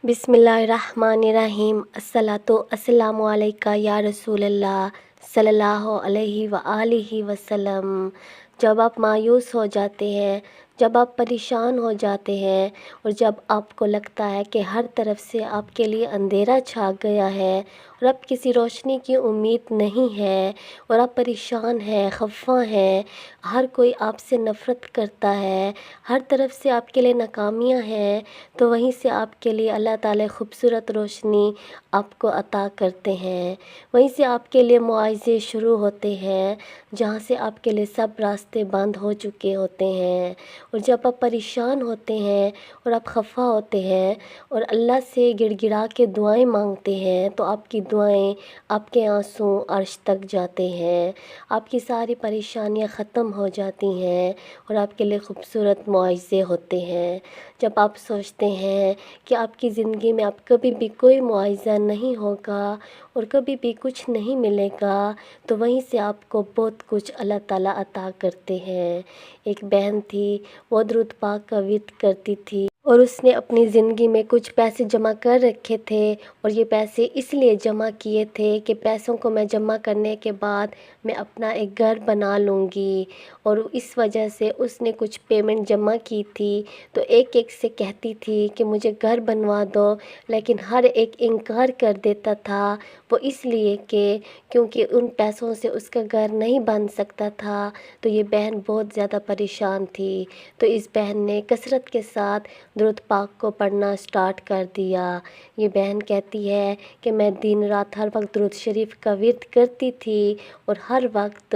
بسم اللہ الرحمن الرحیم۔ الصلاۃ السلام علیکہ یا رسول اللہ صلی اللہ علیہ وآلہ وسلم۔ جب آپ مایوس ہو جاتے ہیں، جب آپ پریشان ہو جاتے ہیں اور جب آپ کو لگتا ہے کہ ہر طرف سے آپ کے لیے اندھیرا چھا گیا ہے اور اب کسی روشنی کی امید نہیں ہے اور آپ پریشان ہیں، خفا ہیں، ہر کوئی آپ سے نفرت کرتا ہے، ہر طرف سے آپ کے لیے ناکامیاں ہیں، تو وہیں سے آپ کے لیے اللہ تعالیٰ خوبصورت روشنی آپ کو عطا کرتے ہیں۔ وہیں سے آپ کے لیے معاوضے شروع ہوتے ہیں، جہاں سے آپ کے لیے سب راستے بند ہو چکے ہوتے ہیں۔ اور جب آپ پریشان ہوتے ہیں اور آپ خفا ہوتے ہیں اور اللہ سے گڑ گڑا کے دعائیں مانگتے ہیں، تو آپ کی دعائیں، آپ کے آنسو عرش تک جاتے ہیں، آپ کی ساری پریشانیاں ختم ہو جاتی ہیں اور آپ کے لیے خوبصورت معاوضے ہوتے ہیں۔ جب آپ سوچتے ہیں کہ آپ کی زندگی میں اب کبھی بھی کوئی معاوضہ نہیں ہوگا اور کبھی بھی کچھ نہیں ملے گا، تو وہیں سے آپ کو بہت کچھ اللہ تعالیٰ عطا کرتے ہیں۔ ایک بہن تھی، وہ درود پاک کا ورد کرتی تھی اور اس نے اپنی زندگی میں کچھ پیسے جمع کر رکھے تھے اور یہ پیسے اس لیے جمع کیے تھے کہ پیسوں کو میں جمع کرنے کے بعد میں اپنا ایک گھر بنا لوں گی، اور اس وجہ سے اس نے کچھ پیمنٹ جمع کی تھی۔ تو ایک ایک سے کہتی تھی کہ مجھے گھر بنوا دو، لیکن ہر ایک انکار کر دیتا تھا، وہ اس لیے کہ کیونکہ ان پیسوں سے اس کا گھر نہیں بن سکتا تھا۔ تو یہ بہن بہت زیادہ پریشان تھی، تو اس بہن نے کثرت کے ساتھ درود پاک کو پڑھنا سٹارٹ کر دیا۔ یہ بہن کہتی ہے کہ میں دن رات ہر وقت درود شریف کا ورد کرتی تھی اور ہر وقت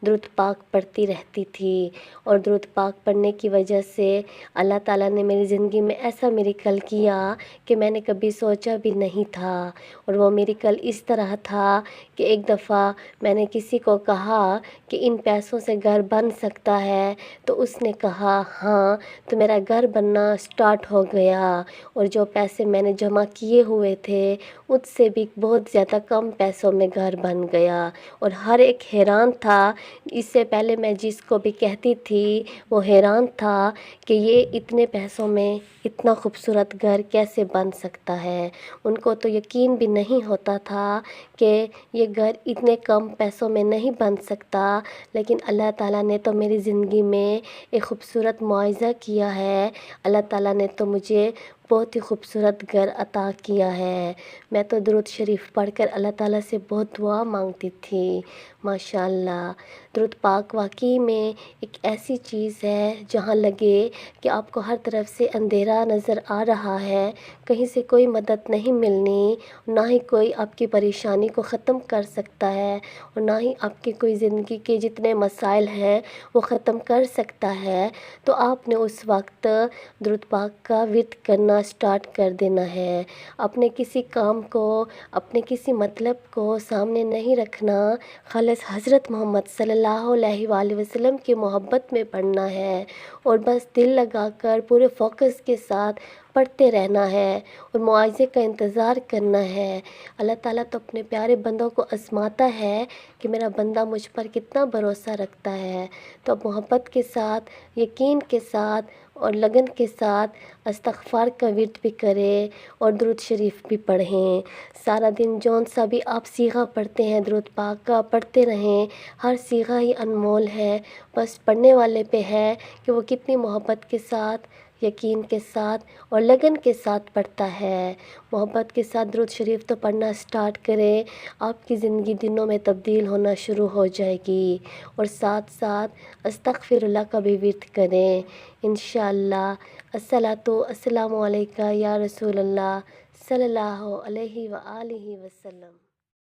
درود پاک پڑھتی رہتی تھی، اور درود پاک پڑھنے کی وجہ سے اللہ تعالیٰ نے میری زندگی میں ایسا میریکل کیا کہ میں نے کبھی سوچا بھی نہیں تھا۔ اور وہ میریکل اس طرح تھا کہ ایک دفعہ میں نے کسی کو کہا کہ ان پیسوں سے گھر بن سکتا ہے، تو اس نے کہا ہاں، تو میرا گھر بننا سٹارٹ ہو گیا، اور جو پیسے میں نے جمع کیے ہوئے تھے اس سے بھی بہت زیادہ کم پیسوں میں گھر بن گیا، اور ہر ایک حیران تھا۔ اس سے پہلے میں جس کو بھی کہتی تھی وہ حیران تھا کہ یہ اتنے پیسوں میں اتنا خوبصورت گھر کیسے بن سکتا ہے۔ ان کو تو یقین بھی نہیں ہوتا تھا کہ یہ گھر اتنے کم پیسوں میں نہیں بن سکتا، لیکن اللہ تعالیٰ نے تو میری زندگی میں ایک خوبصورت معاوضہ کیا ہے۔ اللہ تعالیٰ نے تو مجھے بہت ہی خوبصورت گھر عطا کیا ہے۔ میں تو درود شریف پڑھ کر اللہ تعالیٰ سے بہت دعا مانگتی تھی۔ ماشاءاللہ، درود پاک واقعی میں ایک ایسی چیز ہے جہاں لگے کہ آپ کو ہر طرف سے اندھیرا نظر آ رہا ہے، کہیں سے کوئی مدد نہیں ملنی، نہ ہی کوئی آپ کی پریشانی کو ختم کر سکتا ہے، اور نہ ہی آپ کی کوئی زندگی کے جتنے مسائل ہیں وہ ختم کر سکتا ہے، تو آپ نے اس وقت درود پاک کا ورد کرنا سٹارٹ کر دینا ہے۔ اپنے کسی کام کو، اپنے کسی مطلب کو سامنے نہیں رکھنا، خالص حضرت محمد صلی اللہ علیہ وآلہ وسلم کی محبت میں پڑھنا ہے، اور بس دل لگا کر پورے فوکس کے ساتھ پڑھتے رہنا ہے اور معاوضے کا انتظار کرنا ہے۔ اللہ تعالیٰ تو اپنے پیارے بندوں کو آزماتا ہے کہ میرا بندہ مجھ پر کتنا بھروسہ رکھتا ہے، تو محبت کے ساتھ، یقین کے ساتھ اور لگن کے ساتھ استغفار کا ورد بھی کریں اور درود شریف بھی پڑھیں۔ سارا دن جون سا بھی آپ صیغہ پڑھتے ہیں درود پاک کا، پڑھتے رہیں۔ ہر صیغہ ہی انمول ہے، بس پڑھنے والے پہ ہے کہ وہ کتنی محبت کے ساتھ، یقین کے ساتھ اور لگن کے ساتھ پڑھتا ہے۔ محبت کے ساتھ درود شریف تو پڑھنا سٹارٹ کریں، آپ کی زندگی دنوں میں تبدیل ہونا شروع ہو جائے گی، اور ساتھ ساتھ استغفر اللہ کا بھی ورد کریں انشاءاللہ۔ الصلاۃ السلام علیکہ یا رسول اللہ صلی اللہ علیہ وآلہ وسلم۔